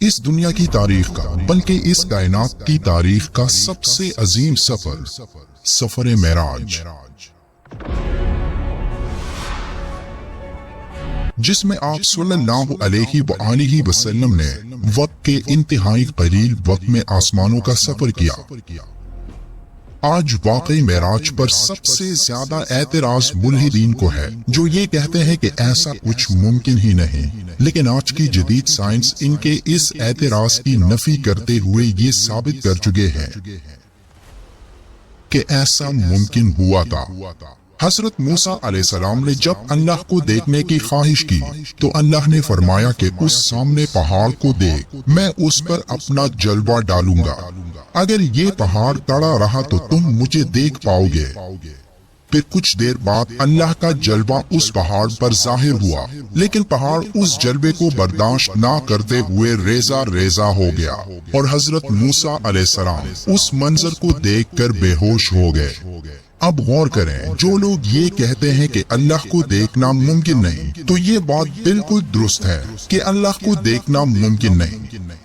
اس دنیا کی تاریخ کا بلکہ اس کائنات کی تاریخ کا سب سے عظیم سفر معراج، جس میں آپ صلی اللہ علیہ وآلہ وسلم نے وقت کے انتہائی قلیل وقت میں آسمانوں کا سفر کیا۔ آج واقعی معراج پر سب سے زیادہ اعتراض ملحدین کو ہے، جو یہ کہتے ہیں کہ ایسا کچھ ممکن ہی نہیں، لیکن آج کی جدید سائنس ان کے اس اعتراض کی نفی کرتے ہوئے یہ ثابت کر چکے ہیں کہ ایسا ممکن ہوا تھا۔ حضرت موسیٰ علیہ السلام نے جب اللہ کو دیکھنے کی خواہش کی تو اللہ نے فرمایا کہ اس سامنے پہاڑ کو دیکھ، میں اس پر اپنا جلوہ ڈالوں گا، اگر یہ پہاڑ کھڑا رہا تو تم مجھے دیکھ پاؤ گے۔ پھر کچھ دیر بعد اللہ کا جلوہ اس پہاڑ پر ظاہر ہوا، لیکن پہاڑ اس جلوے کو برداشت نہ کرتے ہوئے ریزہ ریزہ ہو گیا، اور حضرت موسیٰ علیہ السلام اس منظر کو دیکھ کر بے ہوش ہو گئے۔ اب غور کریں، جو لوگ یہ کہتے ہیں کہ اللہ کو دیکھنا ممکن نہیں، تو یہ بات بالکل درست ہے کہ اللہ کو دیکھنا ممکن نہیں،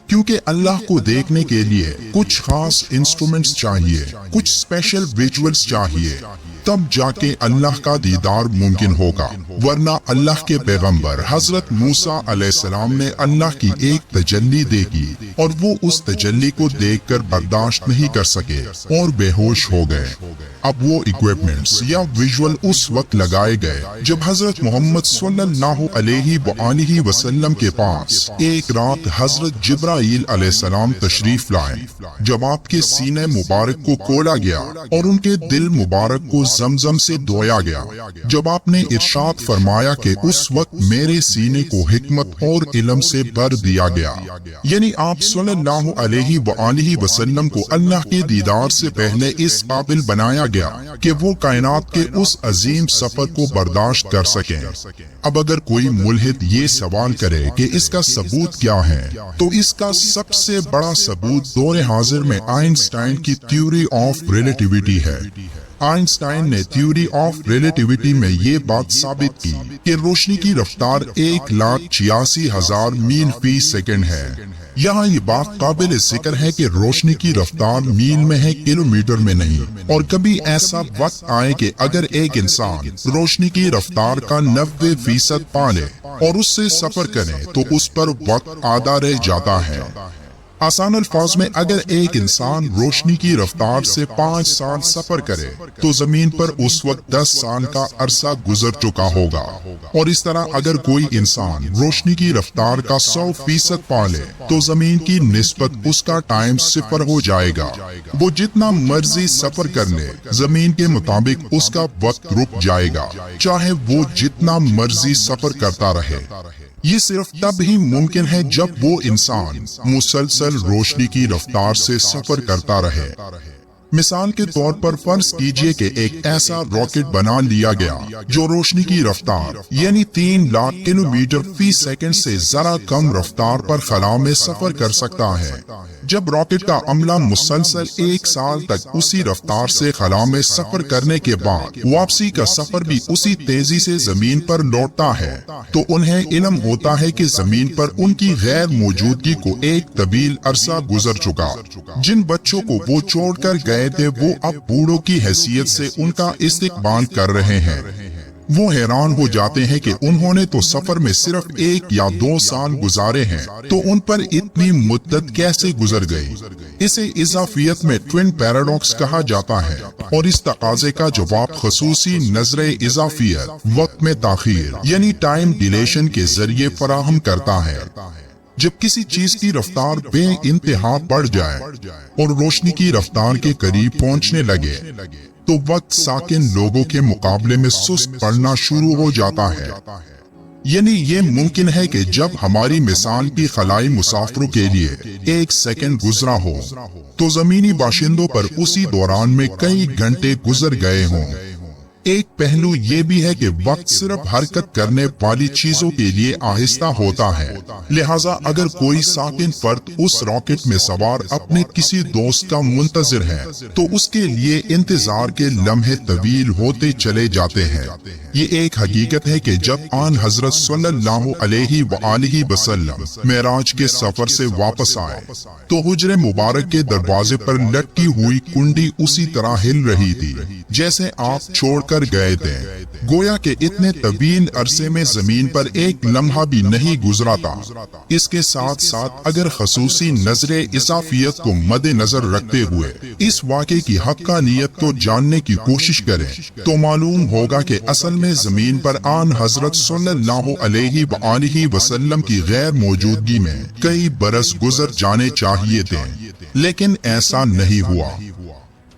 کیونکہ اللہ کو دیکھنے کے لیے کچھ خاص انسٹرومنٹس چاہیے، کچھ اسپیشل ویژولز چاہیے، تب جا کے اللہ کا دیدار ممکن ہوگا، ورنہ اللہ کے پیغمبر حضرت موسیٰ علیہ السلام نے اللہ کی ایک تجلی دیکھی اور وہ اس تجلی کو دیکھ کر برداشت نہیں کر سکے اور بے ہوش ہو گئے۔ اب وہ ایکوپمنٹس یا ویژول اس وقت لگائے گئے جب حضرت محمد صلی اللہ علیہ وآلہ وسلم کے پاس ایک رات حضرت جبرائیل علیہ السلام تشریف لائے۔ جب آپ کے سینے مبارک کو کھولا گیا اور ان کے دل مبارک کو زمزم سے دھویا گیا، جب آپ نے ارشاد فرمایا کہ اس وقت میرے سینے کو حکمت اور علم سے بھر دیا گیا، یعنی آپ صلی اللہ علیہ وآلہ وسلم کو اللہ کے دیدار سے پہلے اس قابل بنایا گیا کہ وہ کائنات کے اس عظیم سفر کو برداشت کر سکیں۔ اب اگر کوئی ملحد یہ سوال کرے کہ اس کا ثبوت کیا ہے، تو اس کا سب سے بڑا ثبوت دور حاضر میں آئنسٹائن کی تھیوری آف ریلیٹیوٹی ہے۔ آئنسٹائن نے تھیوری آف ریلیٹیوٹی میں یہ بات ثابت کی کہ روشنی کی رفتار 1,86,000 میل فی سیکنڈ ہے۔ یہاں یہ بات قابل ذکر ہے کہ روشنی کی رفتار میل میں ہے، کلومیٹر میں نہیں، اور کبھی ایسا وقت آئے کہ اگر ایک انسان روشنی کی رفتار کا 90% پا لے اور اس سے سفر کرے تو اس پر وقت آدھا رہ جاتا ہے۔ آسان الفاظ میں اگر ایک انسان روشنی کی رفتار سے 5 سال سفر کرے تو زمین پر اس وقت 10 سال کا عرصہ گزر چکا ہوگا، اور اس طرح اگر کوئی انسان روشنی کی رفتار کا 100% پا لے تو زمین کی نسبت اس کا ٹائم 0 ہو جائے گا۔ وہ جتنا مرضی سفر کر لے، زمین کے مطابق اس کا وقت رک جائے گا، چاہے وہ جتنا مرضی سفر کرتا رہے۔ یہ صرف تب ہی ممکن ہے جب وہ انسان مسلسل روشنی کی رفتار سے سفر کرتا رہے۔ مثال کے طور پر فرض کیجئے کہ ایک ایسا راکٹ بنا لیا گیا جو روشنی کی رفتار یعنی 3 لاکھ کلومیٹر فی سیکنڈ سے ذرا کم رفتار پر خلا میں سفر کر سکتا ہے۔ جب راکٹ کا عملہ مسلسل 1 سال تک اسی رفتار سے خلا میں سفر کرنے کے بعد واپسی کا سفر بھی اسی تیزی سے زمین پر لوٹتا ہے، تو انہیں علم ہوتا ہے کہ زمین پر ان کی غیر موجودگی کو ایک طویل عرصہ گزر چکا۔ جن بچوں کو وہ چھوڑ کر گئے تھے وہ اب بوڑھوں کی حیثیت سے ان کا استقبال کر رہے ہیں۔ وہ حیران ہو جاتے ہیں کہ انہوں نے تو سفر میں صرف 1 یا 2 سال گزارے ہیں، تو ان پر اتنی مدت کیسے گزر گئی؟ اسے اضافیت میں ٹوین پیراڈاکس کہا جاتا ہے، اور اس تقاضے کا جواب خصوصی نظر اضافیت وقت میں تاخیر یعنی ٹائم ڈیلیشن کے ذریعے فراہم کرتا ہے۔ جب کسی چیز کی رفتار بے انتہا بڑھ جائے اور روشنی کی رفتار کے قریب پہنچنے لگے تو وقت ساکن لوگوں کے مقابلے میں سست پڑنا شروع ہو جاتا ہے۔ یعنی یہ ممکن ہے کہ جب ہماری مثال کی خلائی مسافروں کے لیے 1 سیکنڈ گزرا ہو تو زمینی باشندوں پر اسی دوران میں کئی گھنٹے گزر گئے ہوں۔ ایک پہلو یہ بھی ہے کہ وقت صرف حرکت کرنے والی چیزوں کے لیے آہستہ ہوتا ہے، لہٰذا اگر کوئی ساکن فرد اس راکٹ میں سوار اپنے کسی دوست کا منتظر ہے تو اس کے لیے انتظار کے لمحے طویل ہوتے چلے جاتے ہیں۔ یہ ایک حقیقت ہے کہ جب آن حضرت صلی اللہ علیہ وآلہ وسلم معراج کے سفر سے واپس آئے تو حجرے مبارک کے دروازے پر لٹکی ہوئی کنڈی اسی طرح ہل رہی تھی جیسے آپ چھوڑ کر گئے تھے، گویا کہ اتنے طویل عرصے میں زمین پر ایک لمحہ بھی نہیں گزرا تھا۔ اس کے ساتھ ساتھ اگر خصوصی نظر اضافیت کو مد نظر رکھتے ہوئے اس واقعے کی حقانیت کو جاننے کی کوشش کریں تو معلوم ہوگا کہ اصل میں زمین پر آن حضرت صلی اللہ علیہ وآلہ وسلم کی غیر موجودگی میں کئی برس گزر جانے چاہیے تھے، لیکن ایسا نہیں ہوا۔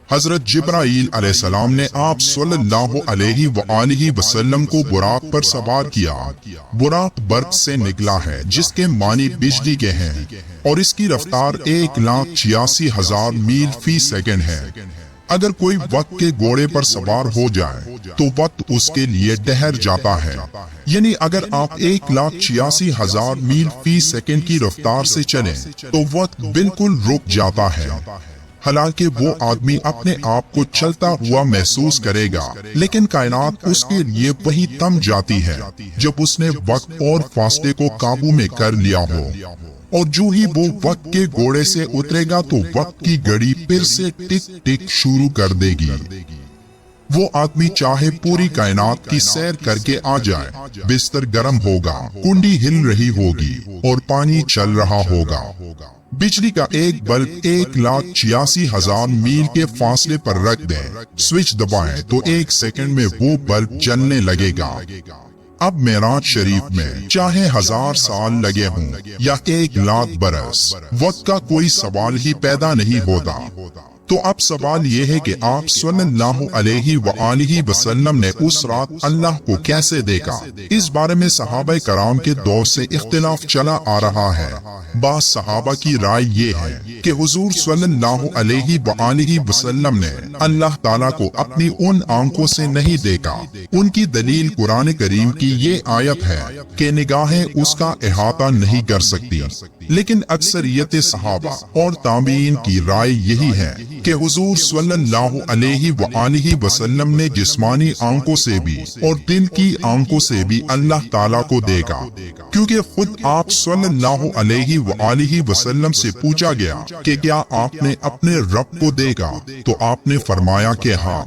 حضرت جبرائیل علیہ السلام نے آپ صلی اللہ علیہ وآلہ وسلم کو براق پر سوار کیا۔ براق برق سے نکلا ہے جس کے معنی بجلی کے ہیں اور اس کی رفتار 1,86,000 میل فی سیکنڈ ہے۔ اگر کوئی وقت کے گھوڑے پر سوار ہو جائے تو وقت اس کے لیے ٹھہر جاتا ہے، یعنی اگر آپ 1,86,000 میل فی سیکنڈ کی رفتار سے چلیں تو وقت بالکل رک جاتا ہے۔ حالانکہ وہ آدمی اپنے آپ کو چلتا ہوا محسوس کرے گا، لیکن کائنات اس کے لیے وہی تھم جاتی ہے جب اس نے وقت اور فاصلے کو قابو میں کر لیا ہو، اور جو ہی وہ وقت کے گھوڑے سے اترے گا تو وقت کی گھڑی پھر سے ٹک ٹک شروع کر دے گی۔ وہ آدمی چاہے پوری کائنات کی سیر کر کے آ جائے، بستر گرم ہوگا، کنڈی ہل رہی ہوگی اور پانی چل رہا ہوگا۔ بجلی کا ایک بلب 1,86,000 میل کے فاصلے پر رکھ دیں، سوئچ دبائیں تو 1 سیکنڈ میں وہ بلب جلنے لگے گا۔ اب معراج شریف میں چاہے 1000 سال لگے ہوں یا 1,00,000 برس، وقت کا کوئی سوال ہی پیدا نہیں ہوتا۔ تو اب سوال یہ ہے کہ آپ صلی اللہ علیہ وآلہ وسلم نے اس رات اللہ کو کیسے دیکھا؟ اس بارے میں صحابہ کرام کے دور سے اختلاف چلا آ رہا ہے۔ بعض صحابہ کی رائے یہ ہے کہ حضور صلی اللہ علیہ وآلہ وسلم نے اللہ تعالیٰ کو اپنی ان آنکھوں سے نہیں دیکھا۔ ان کی دلیل قرآن کریم کی یہ آیت ہے کہ نگاہیں اس کا احاطہ نہیں کر سکتی، لیکن اکثریت صحابہ اور تابعین کی رائے یہی ہے کہ حضور صلی اللہ علیہ وآلہ وسلم نے جسمانی آنکھوں سے بھی اور دل کی آنکھوں سے بھی اللہ تعالیٰ کو دیکھا، کیونکہ خود آپ صلی اللہ علیہ وآلہ وسلم سے پوچھا گیا کہ کیا آپ نے اپنے رب کو دیکھا؟ تو آپ نے فرمایا کہ ہاں۔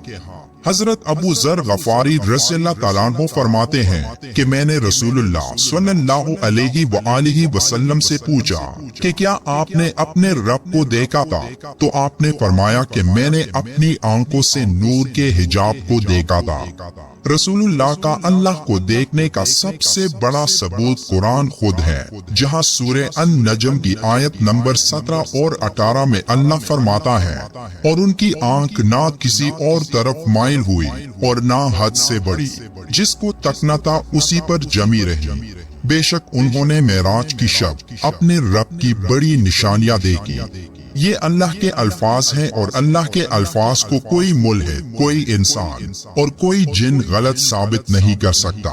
حضرت ابو ذر غفاری رضی اللہ تعالیٰ عنہ فرماتے ہیں کہ میں نے رسول اللہ صلی اللہ علیہ وآلہ وسلم سے پوچھا کہ کیا آپ نے اپنے رب کو دیکھا تھا؟ تو آپ نے فرمایا کہ میں نے اپنی آنکھوں سے نور کے حجاب کو دیکھا تھا۔ رسول اللہ کا اللہ کو دیکھنے کا سب سے بڑا ثبوت قرآن خود ہے، جہاں سورہ النجم کی آیت نمبر 17 اور 18 میں اللہ فرماتا ہے، اور ان کی آنکھ نہ کسی اور طرف مائل ہوئی اور نہ حد سے بڑی، جس کو تکنا تھا اسی پر جمی رہی۔ بے شک انہوں نے معراج کی شب اپنے رب کی بڑی نشانیاں دیکھی۔ یہ اللہ کے الفاظ ہیں اور اللہ کے الفاظ کو کوئی ملحد، کوئی انسان اور کوئی جن غلط ثابت نہیں کر سکتا۔